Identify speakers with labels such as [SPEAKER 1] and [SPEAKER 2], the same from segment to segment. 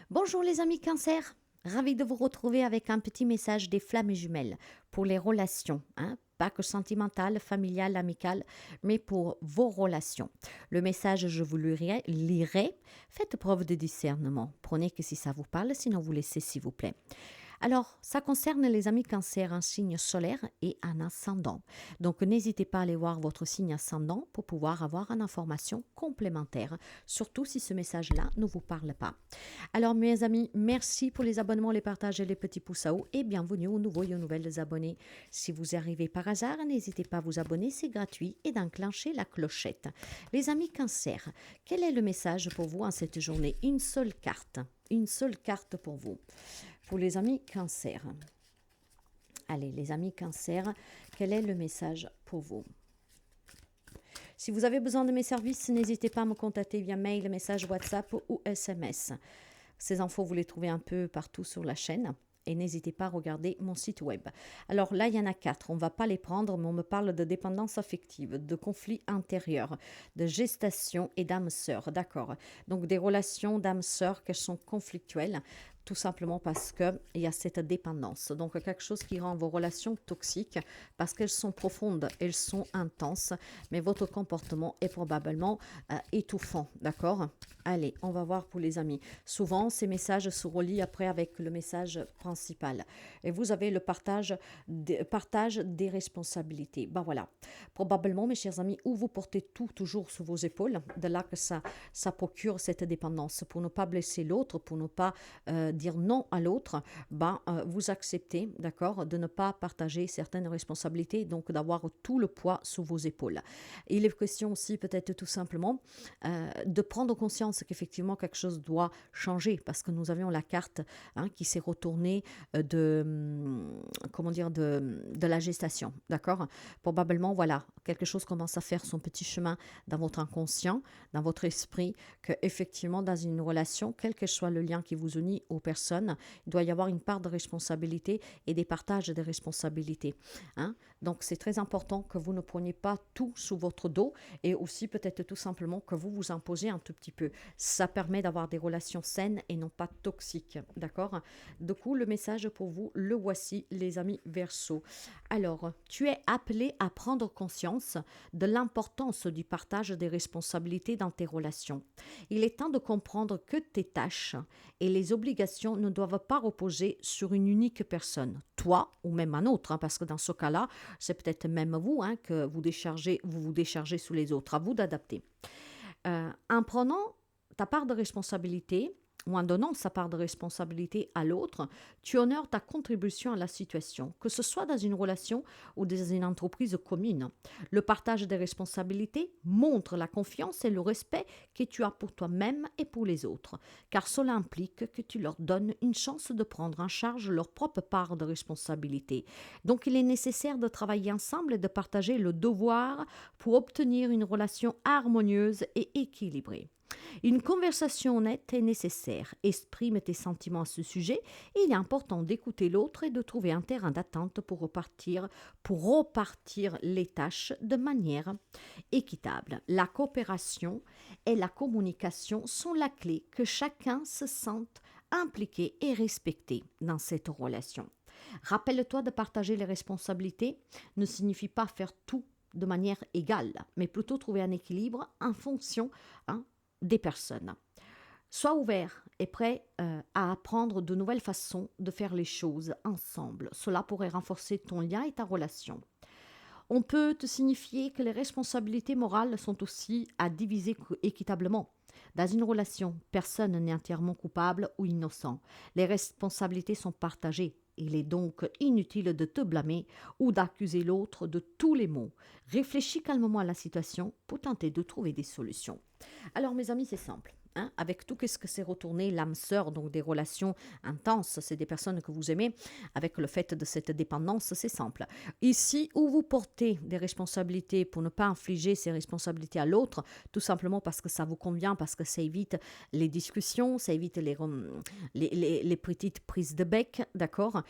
[SPEAKER 1] Bonjour les amis Cancer, ravi de vous retrouver avec un petit message des flammes jumelles pour les relations, pas que sentimentales, familiales, amicales, mais pour vos relations. Le message, je vous le lirai. Faites preuve de discernement. Prenez que si ça vous parle, sinon vous laissez s'il vous plaît. Alors, ça concerne les amis Cancer, un signe solaire et un ascendant. Donc, n'hésitez pas à aller voir votre signe ascendant pour pouvoir avoir une information complémentaire, surtout si ce message-là ne vous parle pas. Alors, mes amis, merci pour les abonnements, les partages et les petits pouces à haut et bienvenue aux nouveaux et aux nouvelles abonnés. Si vous arrivez par hasard, n'hésitez pas à vous abonner, c'est gratuit et d'enclencher la clochette. Les amis Cancer, quel est le message pour vous en cette journée? Une seule carte pour vous. Pour les amis Cancer. Allez, les amis Cancer, quel est le message pour vous? Si vous avez besoin de mes services, n'hésitez pas à me contacter via mail, message WhatsApp ou SMS. Ces infos, vous les trouvez un peu partout sur la chaîne. Et n'hésitez pas à regarder mon site web. Alors là, il y en a 4. On ne va pas les prendre, mais on me parle de dépendance affective, de conflits intérieurs, de gestation et d'âme sœur. D'accord. Donc des relations d'âme sœur qui sont conflictuelles, tout simplement parce qu'il y a cette dépendance. Donc quelque chose qui rend vos relations toxiques parce qu'elles sont profondes, elles sont intenses, mais votre comportement est probablement étouffant. D'accord. Allez, on va voir pour les amis. Souvent, ces messages se relient après avec le message principal. Et vous avez le partage des responsabilités. Ben voilà. Probablement, mes chers amis, où vous portez tout toujours sur vos épaules, de là que ça procure cette dépendance. Pour ne pas blesser l'autre, pour ne pas dire non à l'autre, vous acceptez, d'accord, de ne pas partager certaines responsabilités, donc d'avoir tout le poids sous vos épaules. Il est question aussi peut-être tout simplement de prendre conscience qu'effectivement quelque chose doit changer parce que nous avions la carte qui s'est retournée de la gestation, d'accord. Probablement, voilà, quelque chose commence à faire son petit chemin dans votre inconscient, dans votre esprit, que effectivement dans une relation, quel que soit le lien qui vous unit aux personnes, il doit y avoir une part de responsabilité et des partages de responsabilités. Donc c'est très important que vous ne preniez pas tout sous votre dos et aussi peut-être tout simplement que vous vous imposez un tout petit peu. Ça permet d'avoir des relations saines et non pas toxiques, d'accord. Du coup, le message pour vous, le voici, les amis Verseau. Alors, tu es appelé à prendre conscience de l'importance du partage des responsabilités dans tes relations. Il est temps de comprendre que tes tâches et les obligations ne doivent pas reposer sur une unique personne, toi ou même un autre, parce que dans ce cas-là, c'est peut-être même vous que vous vous déchargez sous les autres. À vous d'adapter. En prenant ta part de responsabilité, ou en donnant sa part de responsabilité à l'autre, tu honores ta contribution à la situation, que ce soit dans une relation ou dans une entreprise commune. Le partage des responsabilités montre la confiance et le respect que tu as pour toi-même et pour les autres, car cela implique que tu leur donnes une chance de prendre en charge leur propre part de responsabilité. Donc il est nécessaire de travailler ensemble et de partager le devoir pour obtenir une relation harmonieuse et équilibrée. Une conversation honnête est nécessaire. Exprime tes sentiments à ce sujet. Il est important d'écouter l'autre et de trouver un terrain d'attente pour repartir les tâches de manière équitable. La coopération et la communication sont la clé que chacun se sente impliqué et respecté dans cette relation. Rappelle-toi de partager les responsabilités ne signifie pas faire tout de manière égale, mais plutôt trouver un équilibre en fonction des personnes. Sois ouvert et prêt à apprendre de nouvelles façons de faire les choses ensemble. Cela pourrait renforcer ton lien et ta relation. On peut te signifier que les responsabilités morales sont aussi à diviser équitablement. Dans une relation, personne n'est entièrement coupable ou innocent. Les responsabilités sont partagées. Il est donc inutile de te blâmer ou d'accuser l'autre de tous les maux. Réfléchis calmement à la situation pour tenter de trouver des solutions. Alors mes amis, c'est simple. Avec tout ce que c'est retourné, l'âme sœur, donc des relations intenses, c'est des personnes que vous aimez, avec le fait de cette dépendance, c'est simple. Ici, où vous portez des responsabilités pour ne pas infliger ces responsabilités à l'autre, tout simplement parce que ça vous convient, parce que ça évite les discussions, ça évite les petites prises de bec, d'accord.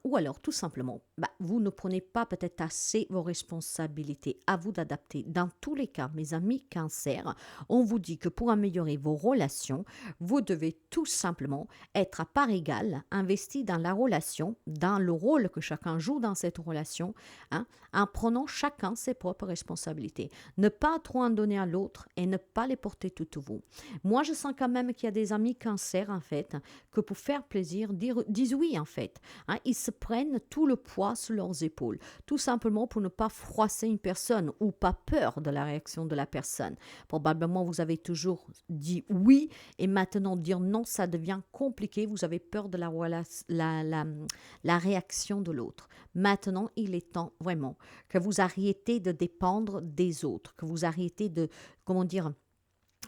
[SPEAKER 1] Ou alors, tout simplement, vous ne prenez pas peut-être assez vos responsabilités. À vous d'adapter. Dans tous les cas, mes amis Cancer, on vous dit que pour améliorer vos relation, vous devez tout simplement être à part égale, investi dans la relation, dans le rôle que chacun joue dans cette relation, hein, en prenant chacun ses propres responsabilités. Ne pas trop en donner à l'autre et ne pas les porter toutes vous. Moi, je sens quand même qu'il y a des amis cancer, en fait, que pour faire plaisir, disent oui, en fait. Hein, ils se prennent tout le poids sur leurs épaules, tout simplement pour ne pas froisser une personne ou pas peur de la réaction de la personne. Probablement, vous avez toujours dit oui et maintenant dire non, ça devient compliqué. Vous avez peur de la réaction de l'autre. Maintenant, il est temps vraiment que vous arrêtez de dépendre des autres, que vous arrêtez de, comment dire,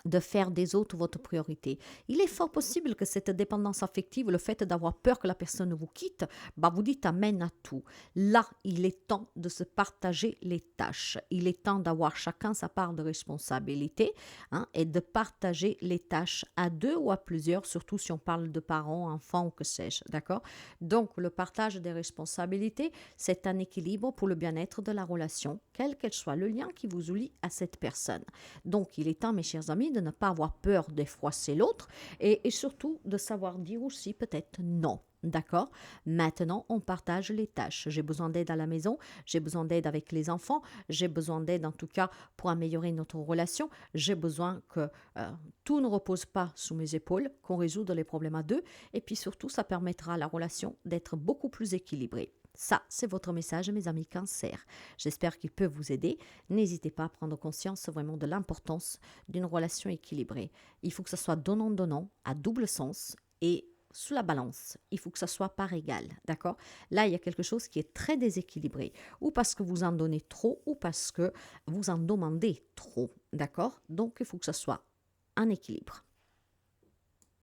[SPEAKER 1] de faire des autres votre priorité. Il est fort possible que cette dépendance affective, le fait d'avoir peur que la personne vous quitte, vous dites amène à tout. Là, il est temps de se partager les tâches. Il est temps d'avoir chacun sa part de responsabilité, hein, et de partager les tâches à deux ou à plusieurs, surtout si on parle de parents, enfants ou que sais-je, d'accord? Donc, le partage des responsabilités, c'est un équilibre pour le bien-être de la relation, quel qu'elle soit, le lien qui vous lie à cette personne. Donc, il est temps, mes chers amis, de ne pas avoir peur d'effroisser l'autre et surtout de savoir dire aussi peut-être non. D'accord? Maintenant, on partage les tâches. J'ai besoin d'aide à la maison, j'ai besoin d'aide avec les enfants, j'ai besoin d'aide en tout cas pour améliorer notre relation. J'ai besoin que tout ne repose pas sous mes épaules, qu'on résoudre les problèmes à deux. Et puis surtout, ça permettra à la relation d'être beaucoup plus équilibrée. Ça, c'est votre message, mes amis cancer. J'espère qu'il peut vous aider. N'hésitez pas à prendre conscience vraiment de l'importance d'une relation équilibrée. Il faut que ça soit donnant-donnant, à double sens et sous la balance. Il faut que ça soit par égal, d'accord? Là, il y a quelque chose qui est très déséquilibré, ou parce que vous en donnez trop, ou parce que vous en demandez trop, d'accord? Donc, il faut que ça soit en équilibre.